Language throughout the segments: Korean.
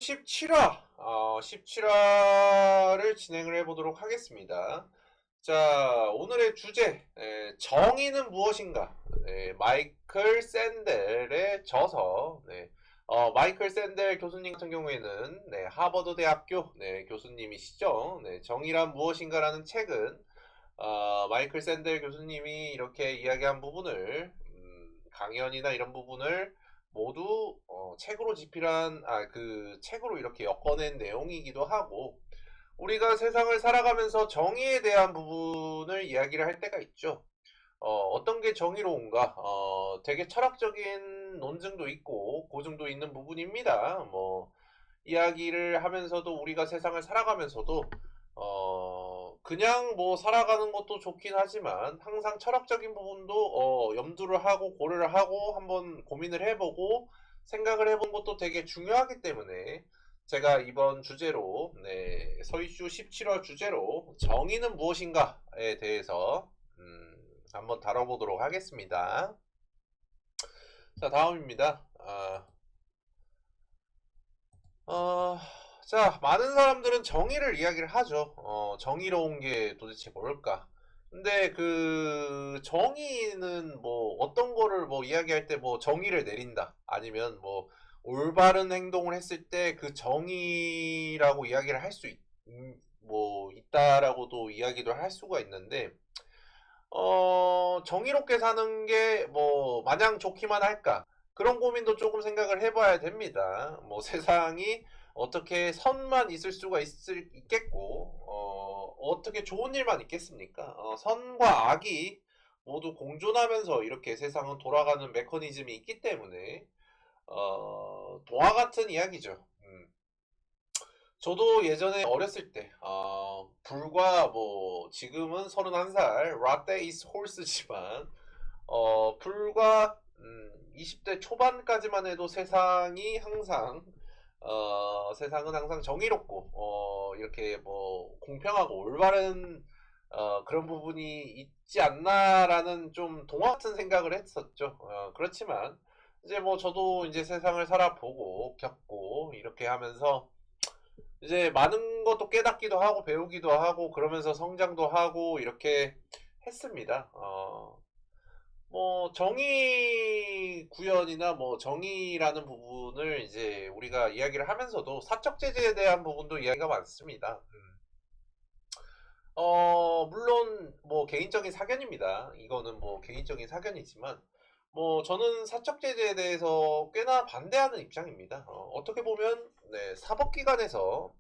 17화, 17화를 진행을 해보도록 하겠습니다. 자, 오늘의 주제, 정의는 무엇인가? 마이클 샌델의 저서, 마이클 샌델 교수님 같은 경우에는, 하버드 대학교, 교수님이시죠. 정의란 무엇인가라는 책은, 마이클 샌델 교수님이 이렇게 이야기한 부분을, 강연이나 이런 부분을 모두 책으로 집필한 그 책으로 이렇게 엮어낸 내용이기도 하고, 우리가 세상을 살아가면서 정의에 대한 부분을 이야기를 할 때가 있죠. 어떤 게 정의로운가? 되게 철학적인 논증도 있고 고증도 있는 부분입니다. 뭐 이야기를 하면서도 우리가 세상을 살아가면서도 그냥 뭐 살아가는 것도 좋긴 하지만 항상 철학적인 부분도 염두를 하고 고려를 하고 한번 고민을 해보고 생각을 해본 것도 되게 중요하기 때문에 제가 이번 주제로 서이슈 17화 주제로 정의는 무엇인가에 대해서 한번 다뤄보도록 하겠습니다. 자, 다음입니다. 자, 많은 사람들은 정의를 이야기를 하죠. 정의로운 게 도대체 뭘까? 근데 그 정의는 뭐 어떤 거를 뭐 이야기할 때 뭐 정의를 내린다. 아니면 뭐 올바른 행동을 했을 때 그 정의라고 이야기를 할 수 뭐 있다라고도 이야기도 할 수가 있는데 정의롭게 사는 게 뭐 마냥 좋기만 할까? 그런 고민도 조금 생각을 해봐야 됩니다. 뭐 세상이 어떻게 선만 있을 수가 있겠고, 어떻게 좋은 일만 있겠습니까? 선과 악이 모두 공존하면서 이렇게 세상은 돌아가는 메커니즘이 있기 때문에, 동화 같은 이야기죠. 저도 예전에 어렸을 때, 불과 뭐, 지금은 31살, 라떼 이스 홀스지만, 불과 20대 초반까지만 해도 세상은 항상 정의롭고, 이렇게 뭐, 공평하고 올바른, 그런 부분이 있지 않나라는 좀 동화 같은 생각을 했었죠. 그렇지만, 이제 뭐 저도 이제 세상을 살아보고, 겪고, 이렇게 하면서, 이제 많은 것도 깨닫기도 하고 배우기도 하고 그러면서 성장도 하고 이렇게 했습니다. 뭐 정의 구현이나 뭐 정의라는 부분을 이제 우리가 이야기를 하면서도 사적 제재에 대한 부분도 이야기가 많습니다. 물론 뭐 개인적인 사견입니다. 이거는 뭐 개인적인 사견이지만 뭐 저는 사적 제재에 대해서 꽤나 반대하는 입장입니다. 어떻게 보면 사법기관에서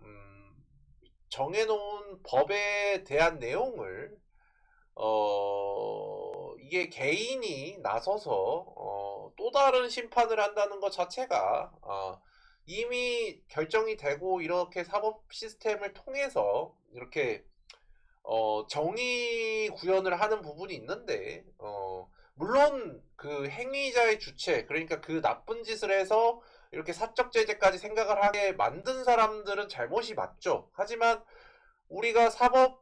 정해놓은 법에 대한 내용을 이게 개인이 나서서 또 다른 심판을 한다는 것 자체가 이미 결정이 되고 이렇게 사법 시스템을 통해서 이렇게 정의 구현을 하는 부분이 있는데, 물론 그 행위자의 주체, 그러니까 그 나쁜 짓을 해서 이렇게 사적 제재까지 생각을 하게 만든 사람들은 잘못이 맞죠. 하지만 우리가 사법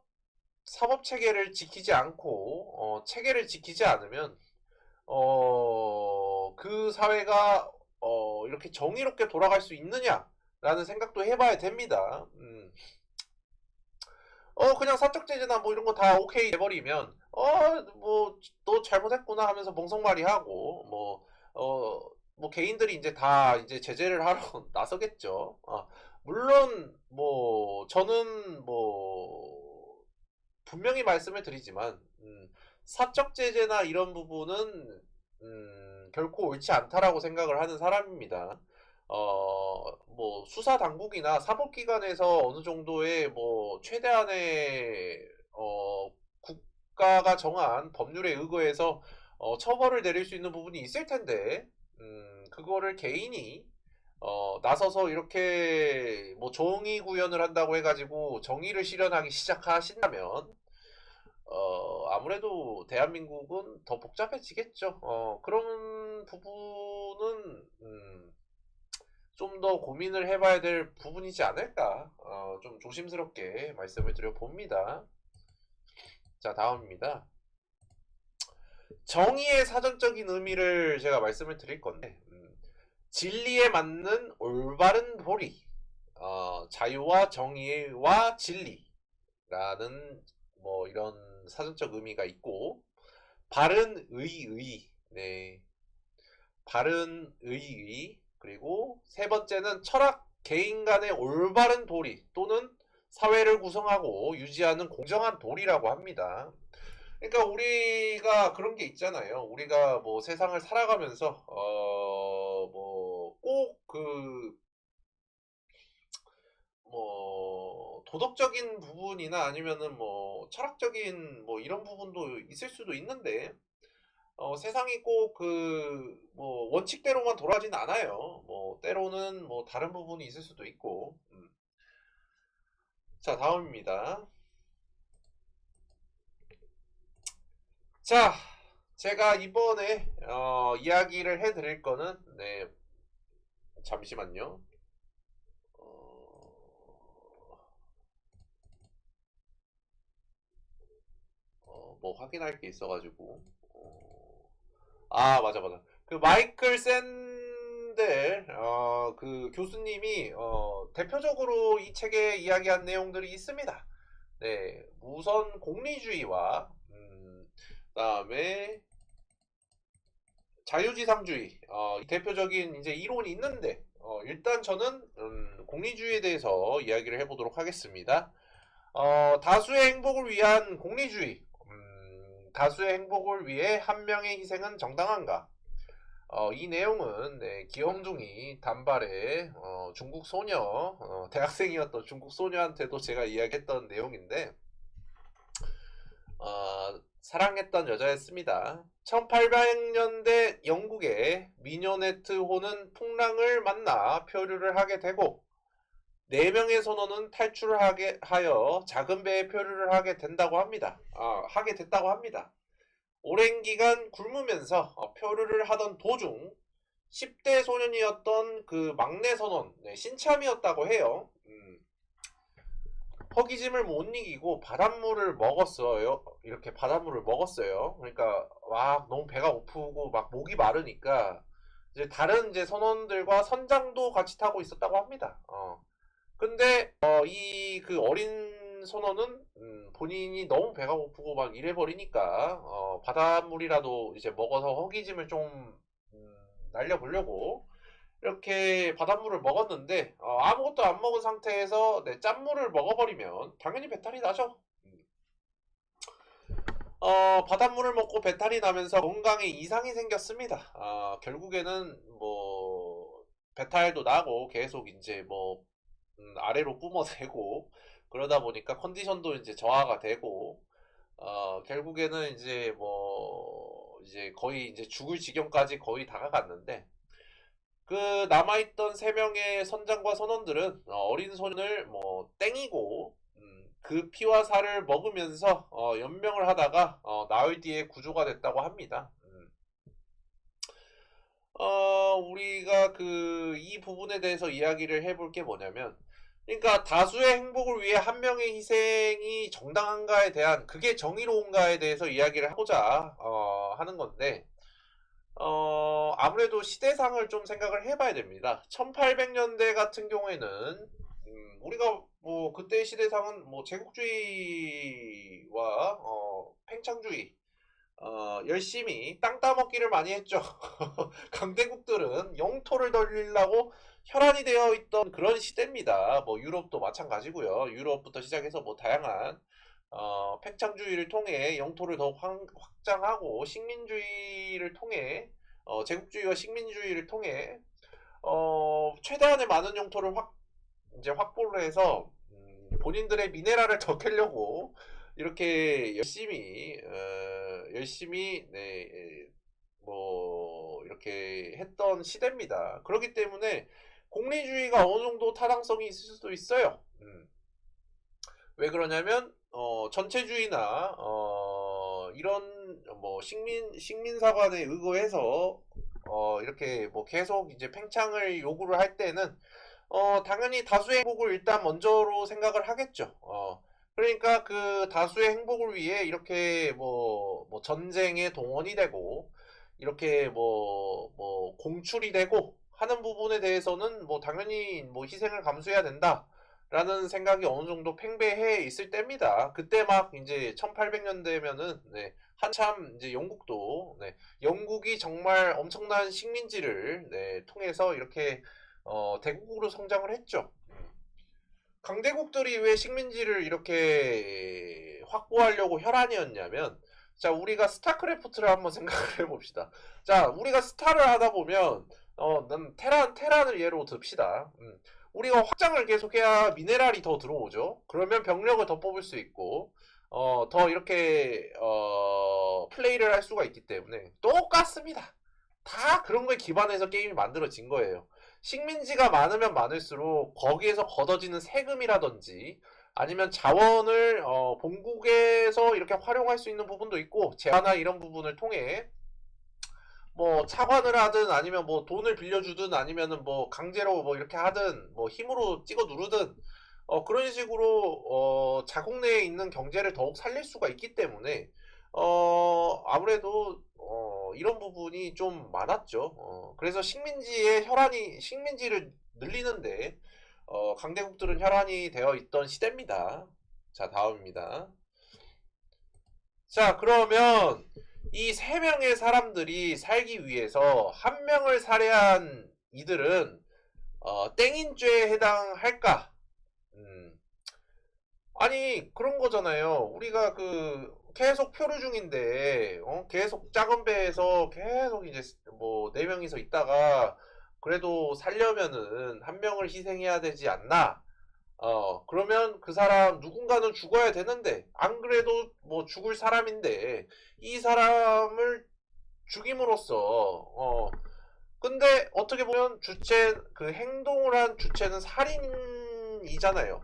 체계를 지키지 않고, 체계를 지키지 않으면, 그 사회가, 이렇게 정의롭게 돌아갈 수 있느냐라는 생각도 해봐야 됩니다. 그냥 사적 제재나 뭐 이런 거 다 오케이 해버리면, 뭐, 너 잘못했구나 하면서 멍석말이 하고, 뭐 개인들이 이제 다 이제 제재를 하러 나서겠죠. 물론, 뭐, 저는 뭐, 분명히 말씀을 드리지만, 사적 제재나 이런 부분은, 결코 옳지 않다라고 생각을 하는 사람입니다. 뭐 수사 당국이나 사법기관에서 어느 정도의 뭐 최대한의 국가가 정한 법률에 의거해서 처벌을 내릴 수 있는 부분이 있을 텐데 그거를 개인이 나서서 이렇게 뭐 정의 구현을 한다고 해가지고 정의를 실현하기 시작하신다면 아무래도 대한민국은 더 복잡해지겠죠. 그런 부분은 좀 더 고민을 해봐야 될 부분이지 않을까 좀 조심스럽게 말씀을 드려봅니다. 자, 다음입니다. 정의의 사전적인 의미를 제가 말씀을 드릴 건데 진리에 맞는 올바른 도리 자유와 정의와 진리라는 뭐 이런 사전적 의미가 있고, 바른 의의, 네, 바른 의의, 그리고 세 번째는 철학, 개인 간의 올바른 도리 또는 사회를 구성하고 유지하는 공정한 도리라고 합니다. 그러니까 우리가 그런 게 있잖아요. 우리가 뭐 세상을 살아가면서 뭐 꼭 뭐 도덕적인 부분이나 아니면은 뭐 철학적인 뭐 이런 부분도 있을 수도 있는데, 세상이 꼭 뭐 원칙대로만 돌아가진 않아요. 뭐 때로는 뭐 다른 부분이 있을 수도 있고. 자, 다음입니다. 자, 제가 이번에 이야기를 해드릴 거는, 네, 잠시만요. 뭐 확인할 게 있어가지고. 맞아, 맞아. 그 마이클 샌델 그 교수님이 대표적으로 이 책에 이야기한 내용들이 있습니다. 네, 우선 공리주의와 그다음에 자유지상주의, 대표적인 이제 이론이 있는데, 일단 저는 공리주의에 대해서 이야기를 해보도록 하겠습니다. 다수의 행복을 위한 공리주의, 다수의 행복을 위해 한 명의 희생은 정당한가? 이 내용은, 네, 기영둥이 단발의 중국 소녀, 대학생이었던 중국 소녀한테도 제가 이야기했던 내용인데, 사랑했던 여자였습니다. 1800년대 영국의 미녀네트 호는 풍랑을 만나 표류를 하게 되고, 4명의 선원은 탈출을 하여 작은 배에 표류를 하게 된다고 합니다. 하게 됐다고 합니다. 오랜 기간 굶으면서 표류를 하던 도중 10대 소년이었던 그 막내 선원, 네, 신참이었다고 해요. 허기짐을 못 이기고 바닷물을 먹었어요. 이렇게 바닷물을 먹었어요. 그러니까 와, 너무 배가 고프고 막 목이 마르니까 이제 다른 이제 선원들과 선장도 같이 타고 있었다고 합니다. 근데 이 그 어린 선원은 본인이 너무 배가 고프고 막 이래 버리니까 바닷물이라도 이제 먹어서 허기짐을 좀 날려보려고 이렇게 바닷물을 먹었는데, 아무것도 안 먹은 상태에서, 네, 짠물을 먹어버리면 당연히 배탈이 나죠. 바닷물을 먹고 배탈이 나면서 건강에 이상이 생겼습니다. 결국에는 뭐 배탈도 나고 계속 이제 뭐 아래로 뿜어대고 그러다 보니까 컨디션도 이제 저하가 되고, 결국에는 이제 뭐 이제 거의 이제 죽을 지경까지 거의 다가갔는데, 그 남아있던 3명의 선장과 선원들은 어린 소년을 뭐 땡이고, 그 피와 살을 먹으면서 연명을 하다가 나흘 뒤에 구조가 됐다고 합니다. 우리가 이 부분에 대해서 이야기를 해볼 게 뭐냐면, 그러니까 다수의 행복을 위해 한 명의 희생이 정당한가에 대한, 그게 정의로운가에 대해서 이야기를 하고자 하는 건데, 아무래도 시대상을 좀 생각을 해봐야 됩니다. 1800년대 같은 경우에는 우리가 뭐 그때 시대상은 뭐 제국주의와 팽창주의, 열심히 땅 따먹기를 많이 했죠. 강대국들은 영토를 돌리려고 혈안이 되어 있던 그런 시대입니다. 뭐 유럽도 마찬가지고요. 유럽부터 시작해서 뭐 다양한 팽창주의를 통해 영토를 더욱 확장하고, 식민주의를 통해 제국주의와 식민주의를 통해 최대한의 많은 영토를 이제 확보를 해서 본인들의 미네랄을 더 캐려고 이렇게 열심히 네, 뭐 이렇게 했던 시대입니다. 그렇기 때문에 공리주의가 어느 정도 타당성이 있을 수도 있어요. 왜 그러냐면 전체주의나 이런 뭐 식민사관에 의거해서 이렇게 뭐 계속 이제 팽창을 요구를 할 때는 당연히 다수의 행복을 일단 먼저로 생각을 하겠죠. 그러니까 그 다수의 행복을 위해 이렇게 뭐 전쟁에 동원이 되고, 이렇게 뭐 공출이 되고, 하는 부분에 대해서는 뭐 당연히 뭐 희생을 감수해야 된다. 라는 생각이 어느 정도 팽배해 있을 때입니다. 그때 막 이제 1800년대면은 네, 한참 이제 영국도 네, 영국이 정말 엄청난 식민지를 네, 통해서 이렇게 대국으로 성장을 했죠. 강대국들이 왜 식민지를 이렇게 확보하려고 혈안이었냐면, 자, 우리가 스타크래프트를 한번 생각을 해봅시다. 자, 우리가 스타를 하다 보면, 난 테란을 예로 듭시다. 우리가 확장을 계속해야 미네랄이 더 들어오죠. 그러면 병력을 더 뽑을 수 있고, 더 이렇게, 플레이를 할 수가 있기 때문에, 똑같습니다. 다 그런 거에 기반해서 게임이 만들어진 거예요. 식민지가 많으면 많을수록 거기에서 걷어지는 세금이라든지 아니면 자원을 본국에서 이렇게 활용할 수 있는 부분도 있고 재화나 이런 부분을 통해 뭐 차관을 하든 아니면 뭐 돈을 빌려주든 아니면은 뭐 강제로 뭐 이렇게 하든 뭐 힘으로 찍어 누르든 그런 식으로 자국 내에 있는 경제를 더욱 살릴 수가 있기 때문에 아무래도 이런 부분이 좀 많았죠. 그래서 식민지를 늘리는데 강대국들은 혈안이 되어 있던 시대입니다. 자, 다음입니다. 자, 그러면 이 세 명의 사람들이 살기 위해서 한 명을 살해한 이들은 땡인죄에 해당할까? 아니 그런 거잖아요. 우리가 그 계속 표류 중인데 계속 작은 배에서 계속 이제 뭐 네 명이서 있다가 그래도 살려면은 한 명을 희생해야 되지 않나? 그러면 그 사람 누군가는 죽어야 되는데 안 그래도 뭐 죽을 사람인데 이 사람을 죽임으로써 근데 어떻게 보면 주체 그 행동을 한 주체는 살인이잖아요.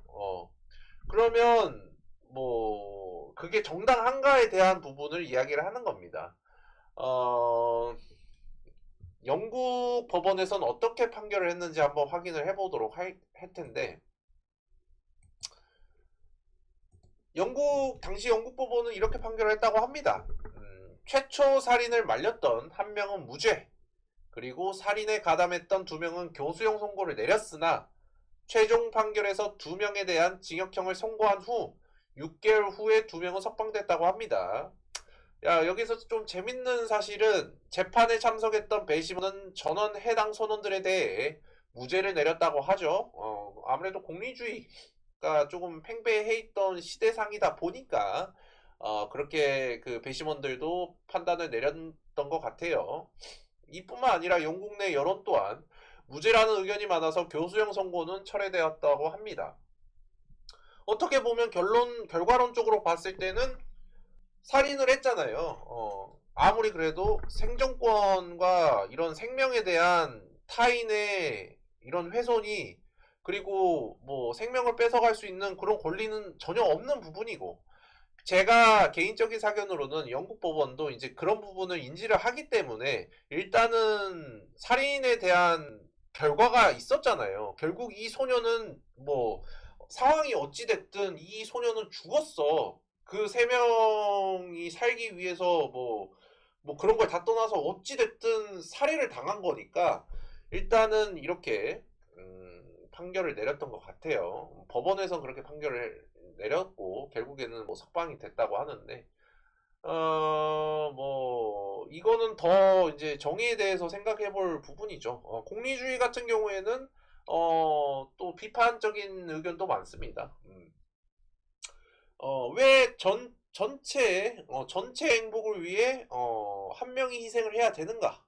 그러면 뭐 그게 정당한가에 대한 부분을 이야기를 하는 겁니다. 어, 영국 법원에서는 어떻게 판결을 했는지 한번 확인을 해보도록 할 텐데 당시 영국 법원은 이렇게 판결을 했다고 합니다. 최초 살인을 말렸던 한 명은 무죄, 그리고 살인에 가담했던 두 명은 교수형 선고를 내렸으나 최종 판결에서 두 명에 대한 징역형을 선고한 후 6개월 후에 두 명은 석방됐다고 합니다. 야, 여기서 좀 재밌는 사실은 재판에 참석했던 배심원은 전원 해당 선원들에 대해 무죄를 내렸다고 하죠. 아무래도 공리주의가 조금 팽배해 있던 시대상이다 보니까 그렇게 그 배심원들도 판단을 내렸던 것 같아요. 이뿐만 아니라 영국 내 여론 또한 무죄라는 의견이 많아서 교수형 선고는 철회되었다고 합니다. 어떻게 보면 결과론적으로 봤을 때는 살인을 했잖아요. 아무리 그래도 생존권과 이런 생명에 대한 타인의 이런 훼손이 그리고 뭐 생명을 뺏어갈 수 있는 그런 권리는 전혀 없는 부분이고 제가 개인적인 사견으로는 영국 법원도 이제 그런 부분을 인지를 하기 때문에 일단은 살인에 대한 결과가 있었잖아요. 결국 이 소녀는 뭐 상황이 어찌됐든 이 소녀는 죽었어. 그 세 명이 살기 위해서 뭐 그런 걸 다 떠나서 어찌됐든 살해를 당한 거니까 일단은 이렇게 판결을 내렸던 것 같아요. 법원에선 그렇게 판결을 내렸고 결국에는 뭐 석방이 됐다고 하는데 뭐 이거는 더 이제 정의에 대해서 생각해 볼 부분이죠. 공리주의 같은 경우에는 또 비판적인 의견도 많습니다. 왜 전체 행복을 위해 한 명이 희생을 해야 되는가?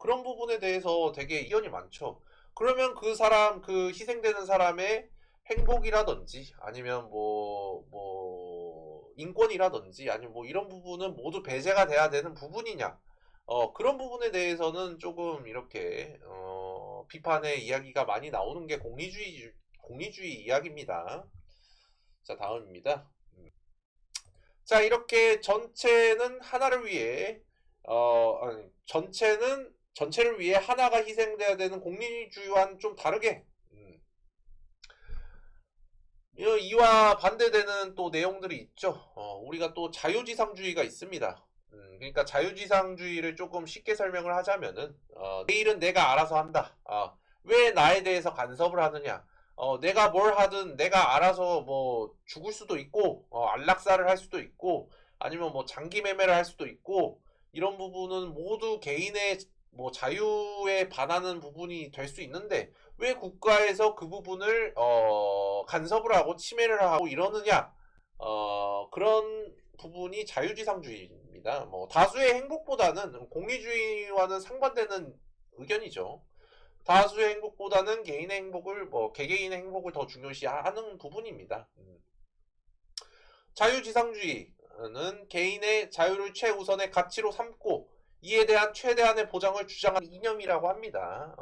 그런 부분에 대해서 되게 이견이 많죠. 그러면 그 희생되는 사람의 행복이라든지 아니면 인권이라든지 아니면 뭐 이런 부분은 모두 배제가 돼야 되는 부분이냐? 그런 부분에 대해서는 조금 이렇게 비판의 이야기가 많이 나오는 게 공리주의 이야기입니다. 자, 다음입니다. 자, 이렇게 전체는 하나를 위해 전체를 위해 하나가 희생돼야 되는 공리주의와는 좀 다르게 이와 반대되는 또 내용들이 있죠. 우리가 또 자유지상주의가 있습니다. 그러니까 자유지상주의를 조금 쉽게 설명을 하자면은 내 일은 내가 알아서 한다. 왜 나에 대해서 간섭을 하느냐? 내가 뭘 하든 내가 알아서 뭐 죽을 수도 있고 안락사를 할 수도 있고 아니면 뭐 장기 매매를 할 수도 있고 이런 부분은 모두 개인의 뭐 자유에 반하는 부분이 될 수 있는데 왜 국가에서 그 부분을 간섭을 하고 침해를 하고 이러느냐? 그런 부분이 자유지상주의입니다. 뭐 다수의 행복보다는 공리주의와는 상반되는 의견이죠. 다수의 행복보다는 개인의 행복을 뭐 개개인의 행복을 더 중요시하는 부분입니다. 자유지상주의는 개인의 자유를 최우선의 가치로 삼고 이에 대한 최대한의 보장을 주장하는 이념이라고 합니다.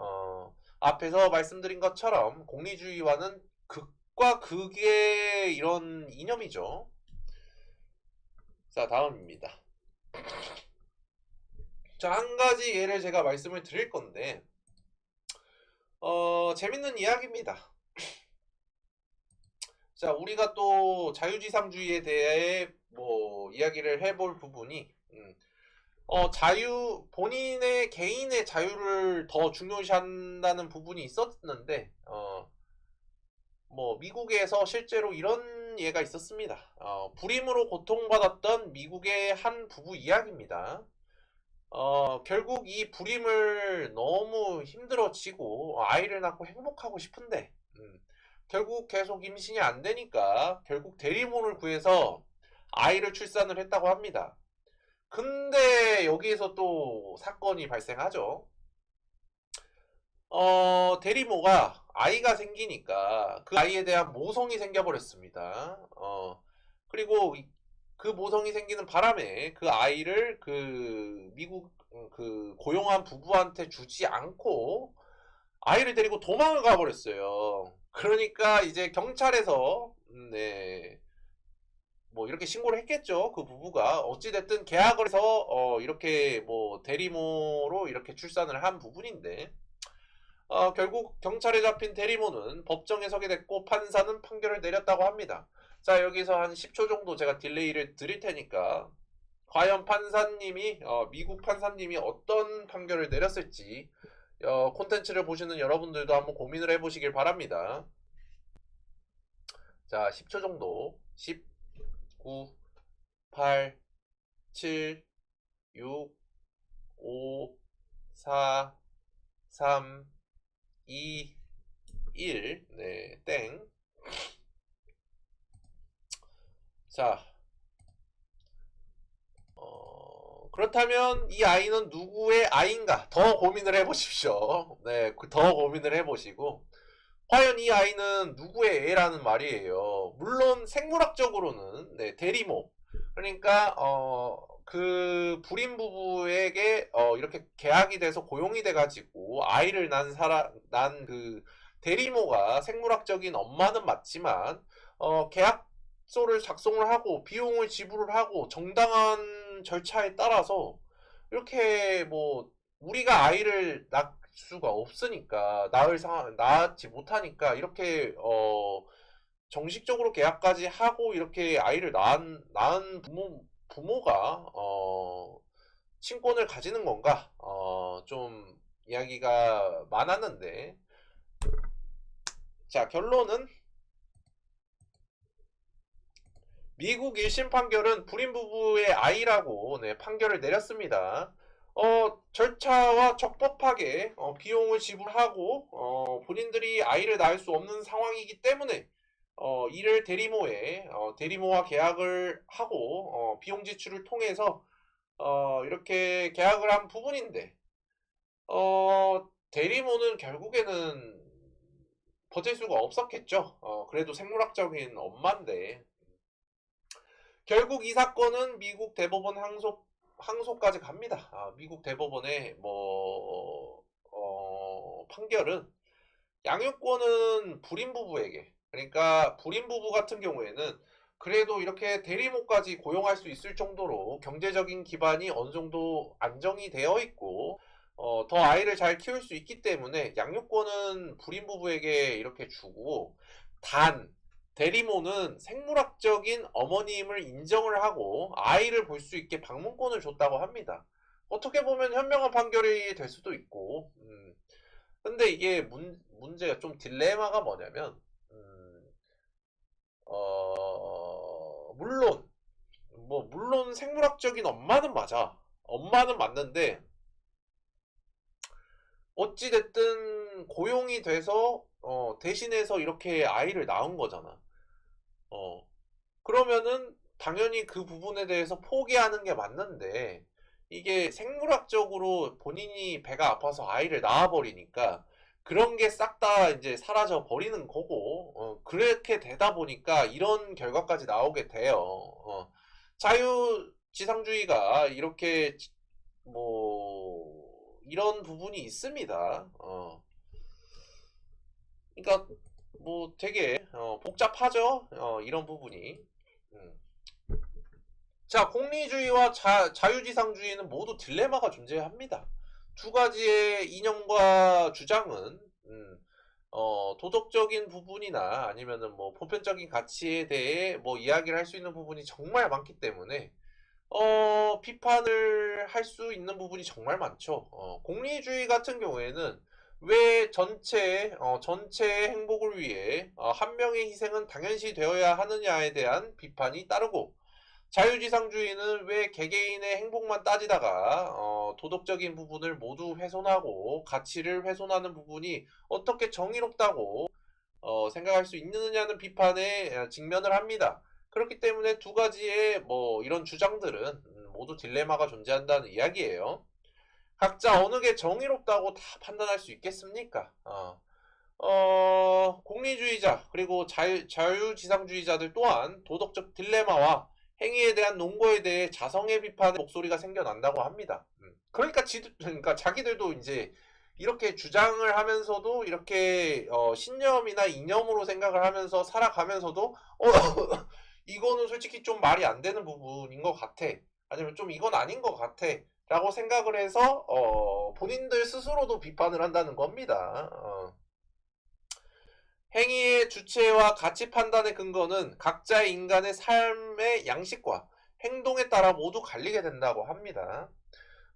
앞에서 말씀드린 것처럼 공리주의와는 극과 극의 이런 이념이죠. 자, 다음입니다. 자, 한 가지 예를 제가 말씀을 드릴 건데 재밌는 이야기입니다. 자, 우리가 또 자유지상주의에 대해 뭐 이야기를 해볼 부분이 본인의 개인의 자유를 더 중요시한다는 부분이 있었는데 뭐 미국에서 실제로 이런 예가 있었습니다. 불임으로 고통받았던 미국의 한 부부 이야기입니다. 결국 이 불임을 너무 힘들어지고 아이를 낳고 행복하고 싶은데 결국 계속 임신이 안 되니까 결국 대리모를 구해서 아이를 출산을 했다고 합니다. 근데 여기에서 또 사건이 발생하죠. 대리모가 아이가 생기니까 그 아이에 대한 모성이 생겨버렸습니다. 그리고 그 모성이 생기는 바람에 그 아이를 그 미국 그 고용한 부부한테 주지 않고 아이를 데리고 도망을 가버렸어요. 그러니까 이제 경찰에서 네, 뭐 이렇게 신고를 했겠죠. 그 부부가 어찌됐든 계약을 해서 이렇게 뭐 대리모로 이렇게 출산을 한 부분인데 결국 경찰에 잡힌 대리모는 법정에 서게 됐고 판사는 판결을 내렸다고 합니다. 자, 여기서 한 10초 정도 제가 딜레이를 드릴 테니까 과연 판사님이 미국 판사님이 어떤 판결을 내렸을지 콘텐츠를 보시는 여러분들도 한번 고민을 해보시길 바랍니다. 자, 10초 정도. 10, 9, 8, 7, 6, 5, 4, 3, 2, 1. 네, 땡. 자, 그렇다면 이 아이는 누구의 아이인가? 더 고민을 해보십시오. 네, 더 고민을 해보시고 과연 이 아이는 누구의 애라는 말이에요. 물론 생물학적으로는 네, 대리모 그러니까 그 불임 부부에게 이렇게 계약이 돼서 고용이 돼가지고 아이를 난 그 대리모가 생물학적인 엄마는 맞지만 계약서를 작성을 하고 비용을 지불을 하고 정당한 절차에 따라서 이렇게 뭐 우리가 아이를 낳을 수가 없으니까 낳지 못하니까 이렇게 정식적으로 계약까지 하고 이렇게 아이를 낳은 부모가 친권을 가지는 건가 좀 이야기가 많았는데 자, 결론은 미국 1심 판결은 불임 부부의 아이라고 네, 판결을 내렸습니다. 절차와 적법하게 비용을 지불하고 본인들이 아이를 낳을 수 없는 상황이기 때문에 이를 대리모와 계약을 하고 비용 지출을 통해서 이렇게 계약을 한 부분인데 대리모는 결국에는 버틸 수가 없었겠죠. 그래도 생물학적인 엄마인데 결국 이 사건은 미국 대법원 항소까지 갑니다. 미국 대법원의 판결은 양육권은 불임 부부에게 그러니까 불임 부부 같은 경우에는 그래도 이렇게 대리모까지 고용할 수 있을 정도로 경제적인 기반이 어느 정도 안정이 되어 있고 더 아이를 잘 키울 수 있기 때문에 양육권은 불임 부부에게 이렇게 주고 단 대리모는 생물학적인 어머님을 인정을 하고 아이를 볼 수 있게 방문권을 줬다고 합니다. 어떻게 보면 현명한 판결이 될 수도 있고, 근데 이게 문제가 좀 딜레마가 뭐냐면, 물론 생물학적인 엄마는 맞아. 엄마는 맞는데, 어찌됐든 고용이 돼서, 대신해서 이렇게 아이를 낳은 거잖아. 그러면은 당연히 그 부분에 대해서 포기하는 게 맞는데, 이게 생물학적으로 본인이 배가 아파서 아이를 낳아버리니까 그런 게 싹 다 이제 사라져 버리는 거고, 그렇게 되다 보니까 이런 결과까지 나오게 돼요. 자유지상주의가 이렇게 이런 부분이 있습니다. 그러니까 되게 복잡하죠. 이런 부분이. 음. 자, 공리주의와 자유지상주의는 모두 딜레마가 존재합니다. 두 가지의 이념과 주장은 도덕적인 부분이나 아니면은 보편적인 가치에 대해 이야기를 할 수 있는 부분이 정말 많기 때문에 비판을 할 수 있는 부분이 정말 많죠. 공리주의 같은 경우에는 왜 전체의 행복을 위해 한 명의 희생은 당연시 되어야 하느냐에 대한 비판이 따르고, 자유지상주의는 왜 개개인의 행복만 따지다가 도덕적인 부분을 모두 훼손하고 가치를 훼손하는 부분이 어떻게 정의롭다고 생각할 수 있느냐는 비판에 직면을 합니다. 그렇기 때문에 두 가지의 이런 주장들은 모두 딜레마가 존재한다는 이야기예요. 각자 어느 게 정의롭다고 다 판단할 수 있겠습니까? 공리주의자 그리고 자유지상주의자들 또한 도덕적 딜레마와 행위에 대한 논거에 대해 자성의 비판의 목소리가 생겨난다고 합니다. 그러니까 자기들도 이제 이렇게 주장을 하면서도 이렇게 신념이나 이념으로 생각을 하면서 살아가면서도 이거는 솔직히 좀 말이 안 되는 부분인 것 같아. 아니면 좀 이건 아닌 것 같아. 라고 생각을 해서 본인들 스스로도 비판을 한다는 겁니다. 행위의 주체와 가치 판단의 근거는 각자의 인간의 삶의 양식과 행동에 따라 모두 갈리게 된다고 합니다.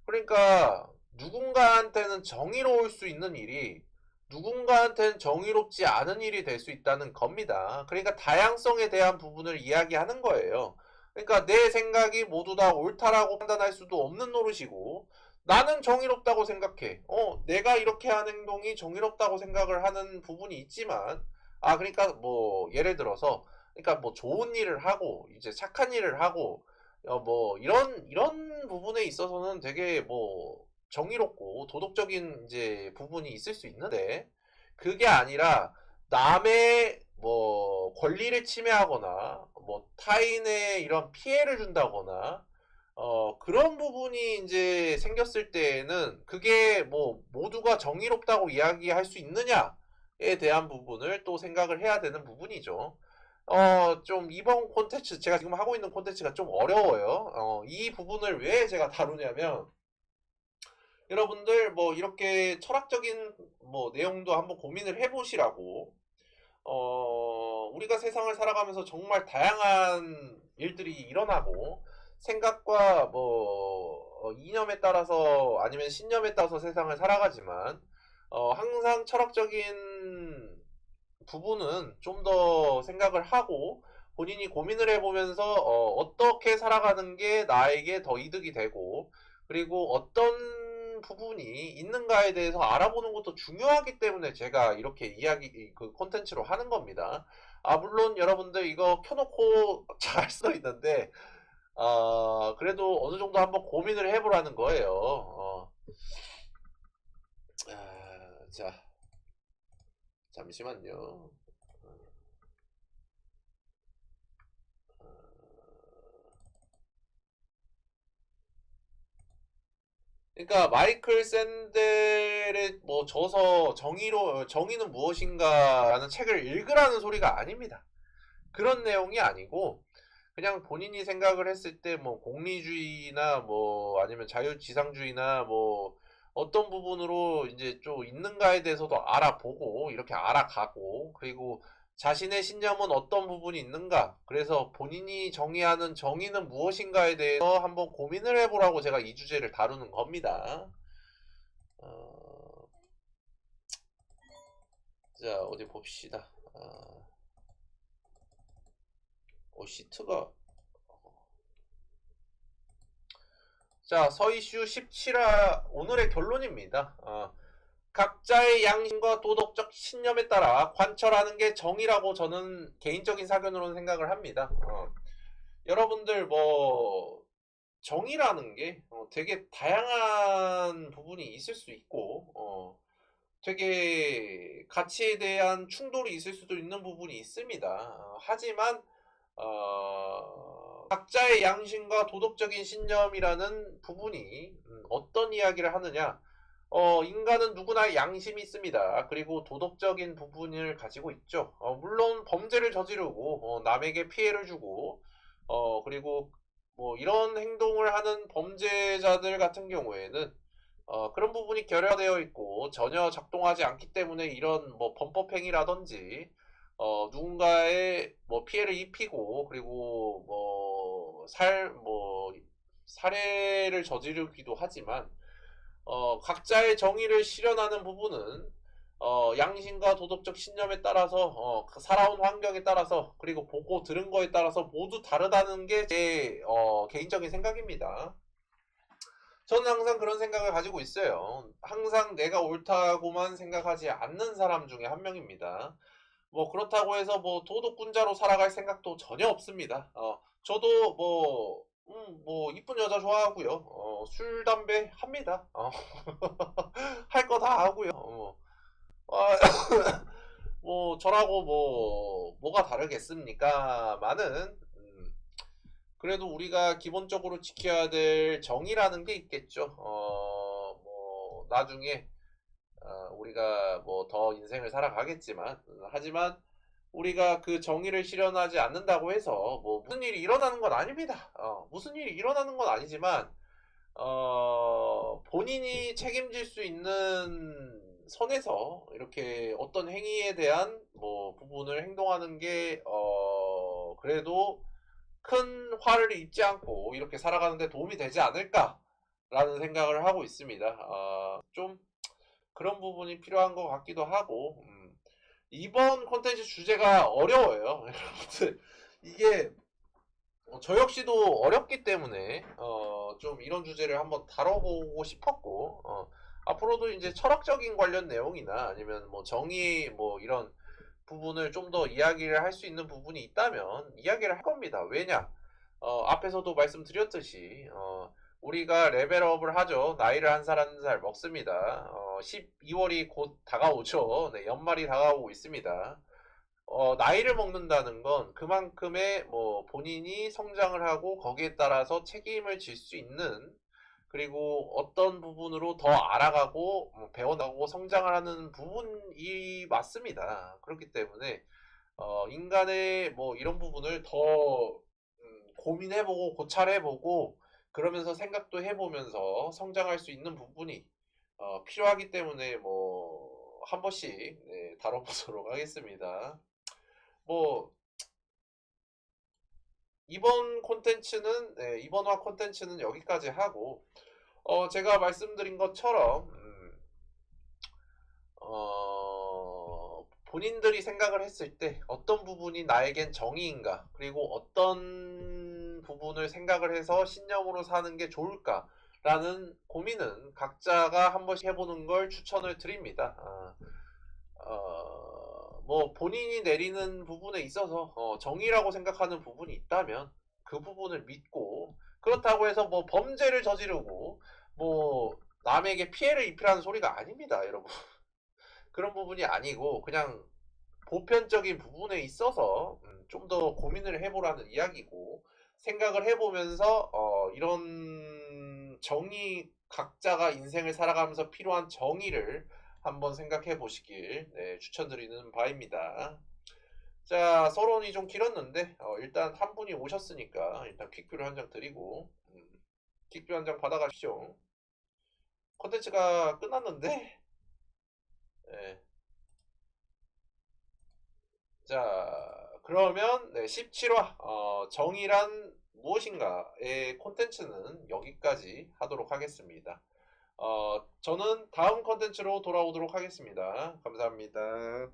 그러니까 누군가한테는 정의로울 수 있는 일이 누군가한테는 정의롭지 않은 일이 될 수 있다는 겁니다. 그러니까 다양성에 대한 부분을 이야기하는 거예요. 그러니까 내 생각이 모두 다 옳다라고 판단할 수도 없는 노릇이고, 나는 정의롭다고 생각해. 내가 이렇게 하는 행동이 정의롭다고 생각을 하는 부분이 있지만, 그러니까 예를 들어서, 그러니까 좋은 일을 하고, 이제 착한 일을 하고, 이런 부분에 있어서는 되게 정의롭고 도덕적인 이제 부분이 있을 수 있는데, 그게 아니라 남의 권리를 침해하거나 타인의 이런 피해를 준다거나 그런 부분이 이제 생겼을 때에는 그게 모두가 정의롭다고 이야기할 수 있느냐에 대한 부분을 또 생각을 해야 되는 부분이죠. 좀 이번 콘텐츠, 제가 지금 하고 있는 콘텐츠가 좀 어려워요. 이 부분을 왜 제가 다루냐면, 여러분들 이렇게 철학적인 내용도 한번 고민을 해보시라고. 우리가 세상을 살아가면서 정말 다양한 일들이 일어나고, 생각과 이념에 따라서 아니면 신념에 따라서 세상을 살아가지만, 항상 철학적인 부분은 좀 더 생각을 하고 본인이 고민을 해보면서 어떻게 살아가는 게 나에게 더 이득이 되고, 그리고 어떤 부분이 있는가에 대해서 알아보는 것도 중요하기 때문에 제가 이렇게 그 콘텐츠로 하는 겁니다. 물론 여러분들 이거 켜놓고 잘 수도 있는데, 그래도 어느 정도 한번 고민을 해보라는 거예요. 자, 잠시만요. 그러니까 마이클 샌델의 정의는 무엇인가라는 책을 읽으라는 소리가 아닙니다. 그런 내용이 아니고, 그냥 본인이 생각을 했을 때 공리주의나 아니면 자유지상주의나 어떤 부분으로 이제 좀 있는가에 대해서도 알아보고 이렇게 알아가고, 그리고 자신의 신념은 어떤 부분이 있는가? 그래서 본인이 정의하는 정의는 무엇인가에 대해서 한번 고민을 해보라고 제가 이 주제를 다루는 겁니다. 자, 어디 봅시다. 시트가. 자, 서이슈 17화 오늘의 결론입니다. 각자의 양심과 도덕적 신념에 따라 관철하는 게 정의라고 저는 개인적인 사견으로는 생각을 합니다. 여러분들 뭐 정의라는 게 되게 다양한 부분이 있을 수 있고 되게 가치에 대한 충돌이 있을 수도 있는 부분이 있습니다. 하지만 각자의 양심과 도덕적인 신념이라는 부분이 어떤 이야기를 하느냐? 인간은 누구나 양심이 있습니다. 그리고 도덕적인 부분을 가지고 있죠. 물론 범죄를 저지르고 남에게 피해를 주고 그리고 뭐 이런 행동을 하는 범죄자들 같은 경우에는 그런 부분이 결여되어 있고 전혀 작동하지 않기 때문에 이런 뭐 범법행위라든지 누군가의 뭐 피해를 입히고 그리고 뭐 살해를 저지르기도 하지만 각자의 정의를 실현하는 부분은 양심과 도덕적 신념에 따라서 살아온 환경에 따라서 그리고 보고 들은 거에 따라서 모두 다르다는 게 제 개인적인 생각입니다. 저는 항상 그런 생각을 가지고 있어요. 항상 내가 옳다고만 생각하지 않는 사람 중에 한 명입니다. 뭐 그렇다고 해서 뭐 도덕군자로 살아갈 생각도 전혀 없습니다. 저도 뭐 이쁜 여자 좋아하고요. 술 담배 합니다. 할 거 다 하고요. 뭐 저라고 뭐가 다르겠습니까? 많은 그래도 우리가 기본적으로 지켜야 될 정의라는 게 있겠죠. 뭐 나중에 우리가 뭐 더 인생을 살아가겠지만 하지만 우리가 그 정의를 실현하지 않는다고 해서 뭐 무슨 일이 일어나는 건 아닙니다. 무슨 일이 일어나는 건 아니지만 본인이 책임질 수 있는 선에서 이렇게 어떤 행위에 대한 뭐 부분을 행동하는 게 그래도 큰 화를 입지 않고 이렇게 살아가는데 도움이 되지 않을까라는 생각을 하고 있습니다. 좀 그런 부분이 필요한 것 같기도 하고 이번 콘텐츠 주제가 어려워요. 여러분들 이게 저 역시도 어렵기 때문에 좀 이런 주제를 한번 다뤄보고 싶었고 앞으로도 이제 철학적인 관련 내용이나 아니면 뭐 정의 뭐 이런 부분을 좀 더 이야기를 할 수 있는 부분이 있다면 이야기를 할 겁니다. 왜냐? 앞에서도 말씀드렸듯이 우리가 레벨업을 하죠. 나이를 한 살 한 살 먹습니다. 12월이 곧 다가오죠. 네, 연말이 다가오고 있습니다. 나이를 먹는다는 건 그만큼의 뭐 본인이 성장을 하고 거기에 따라서 책임을 질 수 있는 그리고 어떤 부분으로 더 알아가고 배워나가고 성장을 하는 부분이 맞습니다. 그렇기 때문에 인간의 뭐 이런 부분을 더 고민해보고 고찰해보고 그러면서 생각도 해보면서 성장할 수 있는 부분이 필요하기 때문에 뭐 한 번씩 네, 다뤄보도록 하겠습니다. 뭐 이번 콘텐츠는 이번화 콘텐츠는 여기까지 하고 제가 말씀드린 것처럼 본인들이 생각을 했을 때 어떤 부분이 나에겐 정의인가 그리고 어떤 부분을 생각을 해서 신념으로 사는 게 좋을까 라는 고민은 각자가 한 번씩 해보는 걸 추천을 드립니다. 뭐 본인이 내리는 부분에 있어서 정의라고 생각하는 부분이 있다면 그 부분을 믿고 그렇다고 해서 뭐 범죄를 저지르고 뭐 남에게 피해를 입히라는 소리가 아닙니다, 여러분. 그런 부분이 아니고 그냥 보편적인 부분에 있어서 좀 더 고민을 해보라는 이야기고 생각을 해보면서 이런 정의 각자가 인생을 살아가면서 필요한 정의를 한번 생각해 보시길 네, 추천드리는 바입니다. 자, 서론이 좀 길었는데 일단 한 분이 오셨으니까 일단 퀵뷰를 한 장 드리고 퀵뷰 한 장 받아가십시오. 콘텐츠가 끝났는데 네. 자, 그러면 네, 17화 정의란 무엇인가의 콘텐츠는 여기까지 하도록 하겠습니다. 저는 다음 콘텐츠로 돌아오도록 하겠습니다. 감사합니다.